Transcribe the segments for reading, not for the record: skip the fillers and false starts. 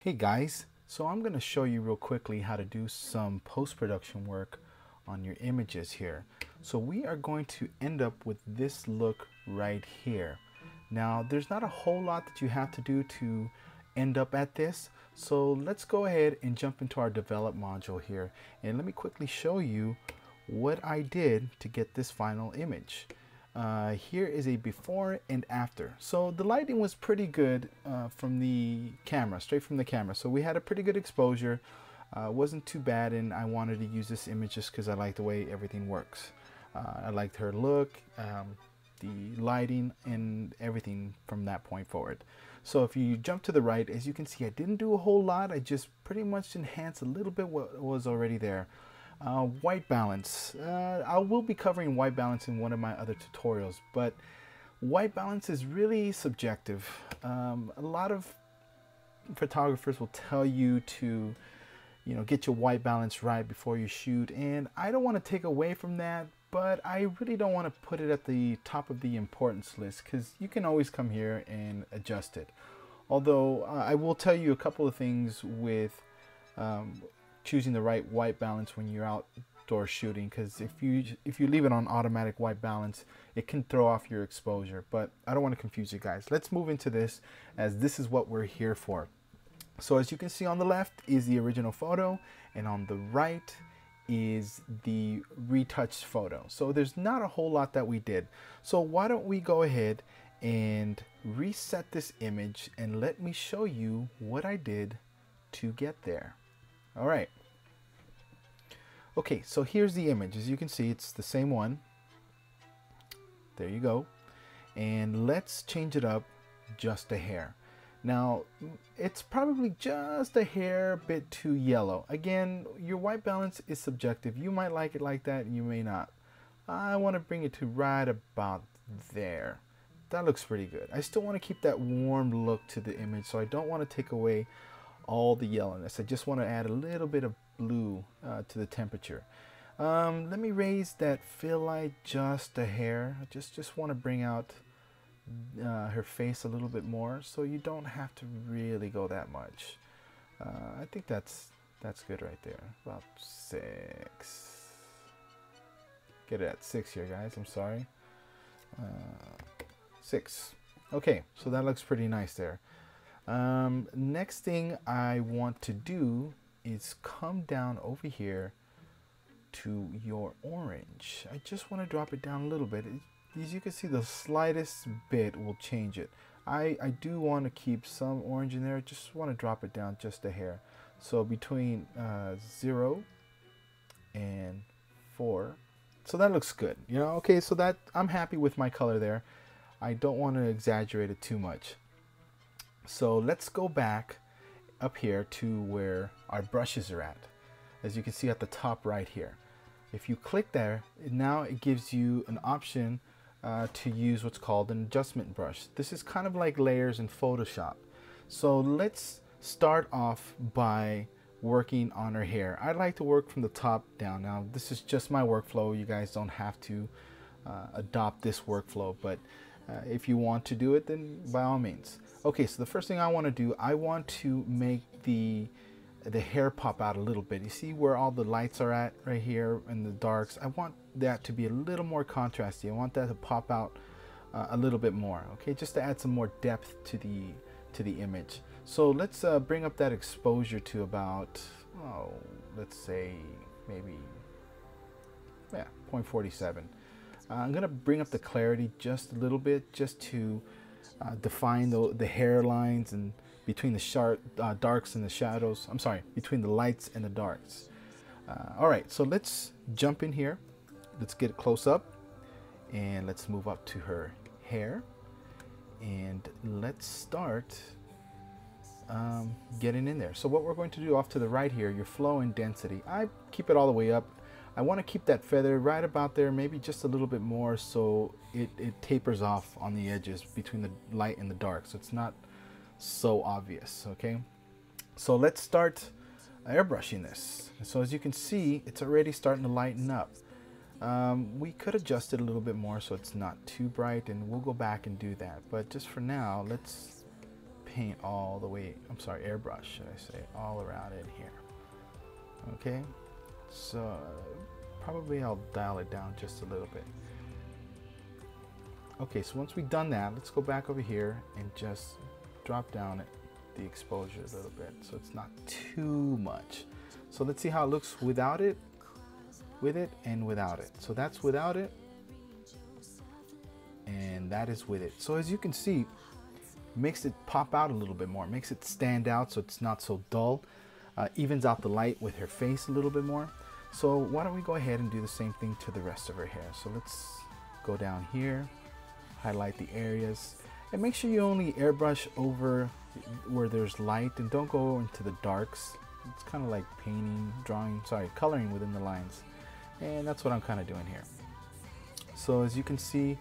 Hey guys, so I'm going to show you real quickly how to do some post-production work on your images here. So we are going to end up with this look right here. Now there's not a whole lot that you have to do to end up at this. So let's go ahead and jump into our develop module here, and let me quickly show you what I did to get this final image. Here is a before and after. So the lighting was pretty good from the camera, straight from the camera. So we had a pretty good exposure. Wasn't too bad, and I wanted to use this image just because I like the way everything works. I liked her look, the lighting, and everything from that point forward. So if you jump to the right, as you can see, I didn't do a whole lot. I just pretty much enhanced a little bit what was already there. White balance. I will be covering white balance in one of my other tutorials, but white balance is really subjective. A lot of photographers will tell you to, get your white balance right before you shoot, and I don't want to take away from that, but I really don't want to put it at the top of the importance list because you can always come here and adjust it. Although I will tell you a couple of things with choosing the right white balance when you're outdoor shooting, because if you leave it on automatic white balance, it can throw off your exposure. But I don't want to confuse you guys. Let's move into this, as this is what we're here for. So as you can see, on the left is the original photo, and on the right is the retouched photo. So there's not a whole lot that we did. So why don't we go ahead and reset this image, and let me show you what I did to get there. All right. Okay, so here's the image. As you can see, it's the same one. There you go. And let's change it up just a hair. Now, it's probably just a hair bit too yellow. Again, your white balance is subjective. You might like it like that, and you may not. I want to bring it to right about there. That looks pretty good. I still want to keep that warm look to the image, so I don't want to take away all the yellowness. I just want to add a little bit of blue to the temperature. Let me raise that fill light just a hair. I just want to bring out her face a little bit more, so you don't have to really go that much. I think that's good right there. About 6. Get it at 6 here, guys. I'm sorry. 6. Okay, so that looks pretty nice there. Next thing I want to do is come down over here to your orange. I just want to drop it down a little bit. As you can see, the slightest bit will change it. I do want to keep some orange in there. Just want to drop it down just a hair. So between 0 and 4. So that looks good. Okay, so that I'm happy with my color there. I don't want to exaggerate it too much. So let's go back up here to where our brushes are at. As you can see at the top right here. If you click there, now it gives you an option to use what's called an adjustment brush. This is kind of like layers in Photoshop. So let's start off by working on her hair. I like to work from the top down. Now this is just my workflow. You guys don't have to adopt this workflow, but if you want to do it, then by all means. Okay, so the first thing I want to do, I want to make the hair pop out a little bit. You see where all the lights are at right here in the darks? I want that to be a little more contrasty. I want that to pop out a little bit more, okay, just to add some more depth to the image. So let's bring up that exposure to about, let's say maybe 0.47. I'm gonna bring up the clarity just a little bit, just to define the hairlines and between the sharp darks and the shadows. I'm sorry, between the lights and the darks. All right, so let's jump in here. Let's get close up, and let's move up to her hair, and let's start getting in there. So what we're going to do off to the right here, your flow and density, I keep it all the way up. I want to keep that feather right about there, maybe just a little bit more, so it tapers off on the edges between the light and the dark, so it's not so obvious. Okay, so let's start airbrushing this. So as you can see, it's already starting to lighten up. We could adjust it a little bit more so it's not too bright, and we'll go back and do that, but just for now, let's paint all the way, I'm sorry, airbrush, should I say, all around in here. Okay, so probably I'll dial it down just a little bit. Okay, so once we've done that, let's go back over here and just drop down the exposure a little bit so it's not too much. So let's see how it looks without it, with it, and without it. So that's without it, and that is with it. So as you can see, makes it pop out a little bit more, makes it stand out so it's not so dull, evens out the light with her face a little bit more. So why don't we go ahead and do the same thing to the rest of her hair. So let's go down here, highlight the areas, and make sure you only airbrush over where there's light and don't go into the darks. It's kind of like painting, drawing, sorry, coloring within the lines. And that's what I'm kind of doing here. So as you can see,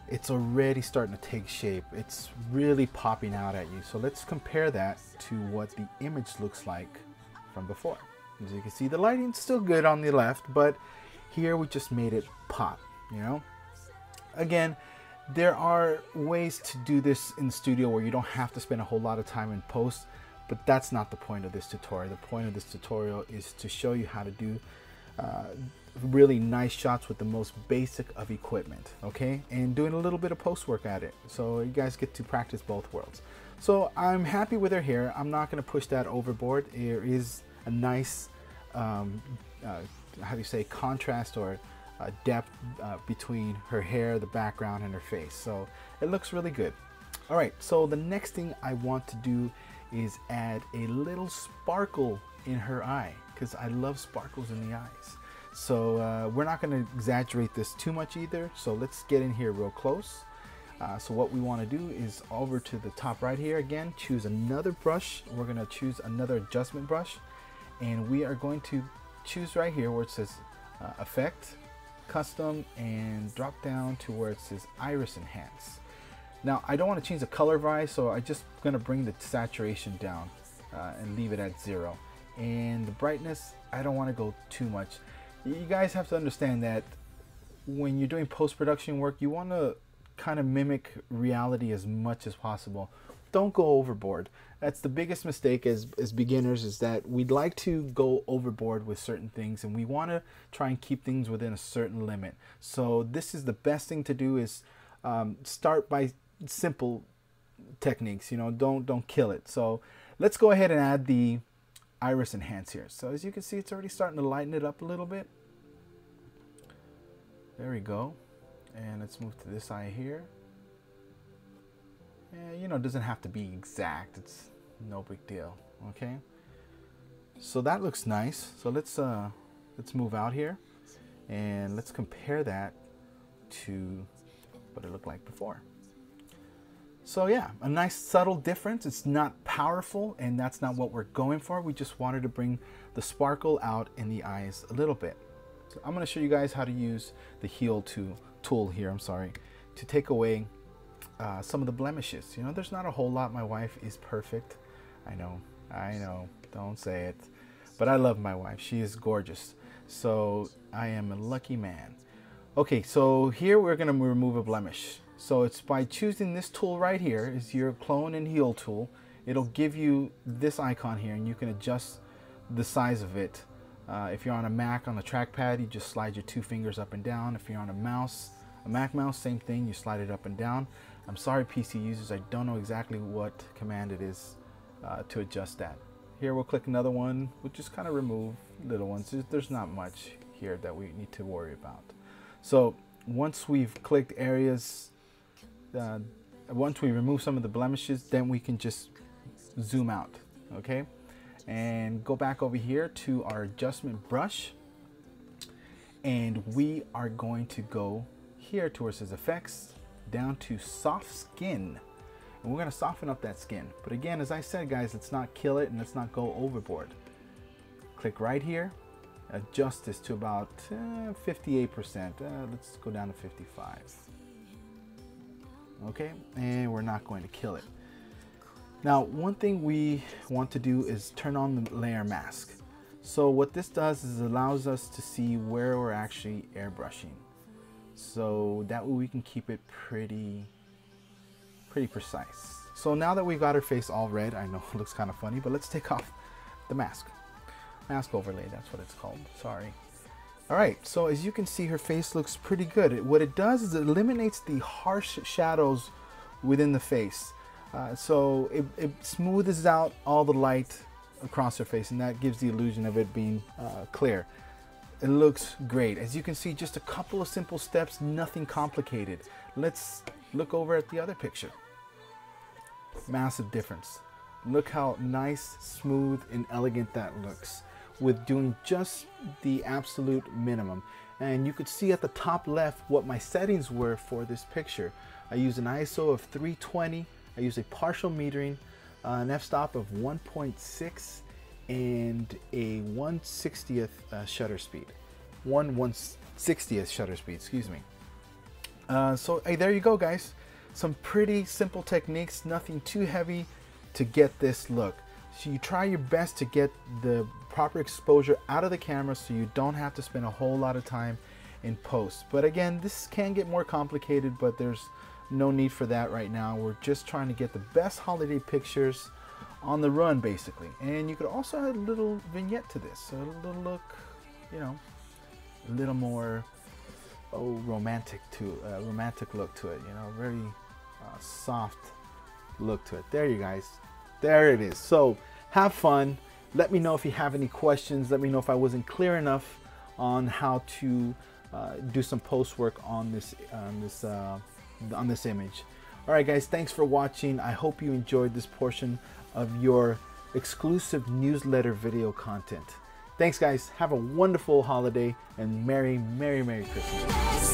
it's already starting to take shape. It's really popping out at you. So let's compare that to what the image looks like from before. As you can see, the lighting's still good on the left, but here we just made it pop, you know? Again, there are ways to do this in the studio where you don't have to spend a whole lot of time in post, but that's not the point of this tutorial. The point of this tutorial is to show you how to do really nice shots with the most basic of equipment, okay, and doing a little bit of post work at it, so you guys get to practice both worlds. So I'm happy with her hair. I'm not going to push that overboard. There is a nice how do you say, contrast or depth between her hair, the background, and her face, so it looks really good. All right, so the next thing I want to do is add a little sparkle in her eye, because I love sparkles in the eyes. So we're not going to exaggerate this too much either, so let's get in here real close. So what we want to do is over to the top right here again, choose another brush. We're going to choose another adjustment brush, and we are going to choose right here where it says effect, custom, and drop down to where it says iris enhance. Now I don't want to change the color of eye, so I'm just going to bring the saturation down and leave it at 0. And the brightness, I don't want to go too much. You guys have to understand that when you're doing post-production work, you want to kind of mimic reality as much as possible. Don't go overboard. That's the biggest mistake as beginners, is that we'd like to go overboard with certain things, and we want to try and keep things within a certain limit. So this is the best thing to do, is start by simple techniques, you know, don't kill it. So let's go ahead and add the iris enhance here. So as you can see, it's already starting to lighten it up a little bit. There we go. And let's move to this eye here. And you know, it doesn't have to be exact, it's no big deal. Okay, so that looks nice. So let's move out here and let's compare that to what it looked like before. So yeah, a nice subtle difference. It's not powerful, and that's not what we're going for. We just wanted to bring the sparkle out in the eyes a little bit. So I'm going to show you guys how to use the heal tool here, I'm sorry, to take away some of the blemishes. You know, there's not a whole lot. My wife is perfect. I know, don't say it, but I love my wife. She is gorgeous. So I am a lucky man. Okay, so here we're going to remove a blemish. So it's by choosing this tool right here, is your clone and heal tool. It'll give you this icon here, and you can adjust the size of it. If you're on a Mac, on the trackpad, you just slide your 2 fingers up and down. If you're on a Mac mouse, same thing, you slide it up and down. I'm sorry, PC users, I don't know exactly what command it is to adjust that. Here we'll click another one. We'll just kind of remove little ones. There's not much here that we need to worry about. So once we've clicked areas, once we remove some of the blemishes, then we can just zoom out, okay? And go back over here to our adjustment brush, and we are going to go here to where it says effects, down to soft skin, and we're going to soften up that skin. But again, as I said, guys, let's not kill it and let's not go overboard. Click right here, adjust this to about 58%. Let's go down to 55. Okay, and we're not going to kill it. Now, one thing we want to do is turn on the layer mask. So what this does is allows us to see where we're actually airbrushing. So that way we can keep it pretty precise. So now that we've got her face all red, I know it looks kind of funny, but let's take off the mask overlay, that's what it's called, sorry. All right, so as you can see, her face looks pretty good. What it does is it eliminates the harsh shadows within the face. So it smooths out all the light across her face, and that gives the illusion of it being clear. It looks great. As you can see, just a couple of simple steps, nothing complicated. Let's look over at the other picture. Massive difference. Look how nice, smooth, and elegant that looks with doing just the absolute minimum. And you could see at the top left what my settings were for this picture. I use an ISO of 320, I use a partial metering, an f-stop of 1.6, and a 1/60th shutter speed. 1/160th shutter speed, excuse me. So hey, there you go, guys. Some pretty simple techniques, nothing too heavy to get this look. So you try your best to get the proper exposure out of the camera so you don't have to spend a whole lot of time in post. But again, this can get more complicated, but there's no need for that right now. We're just trying to get the best holiday pictures on the run, basically. And you could also add a little vignette to this, so a little look, you know, a little more romantic look to it, you know, very soft look to it. There you guys, there it is. So have fun. Let me know if you have any questions. Let me know if I wasn't clear enough on how to do some post work on this image. All right, guys, thanks for watching. I hope you enjoyed this portion of your exclusive newsletter video content. Thanks, guys. Have a wonderful holiday and Merry Christmas.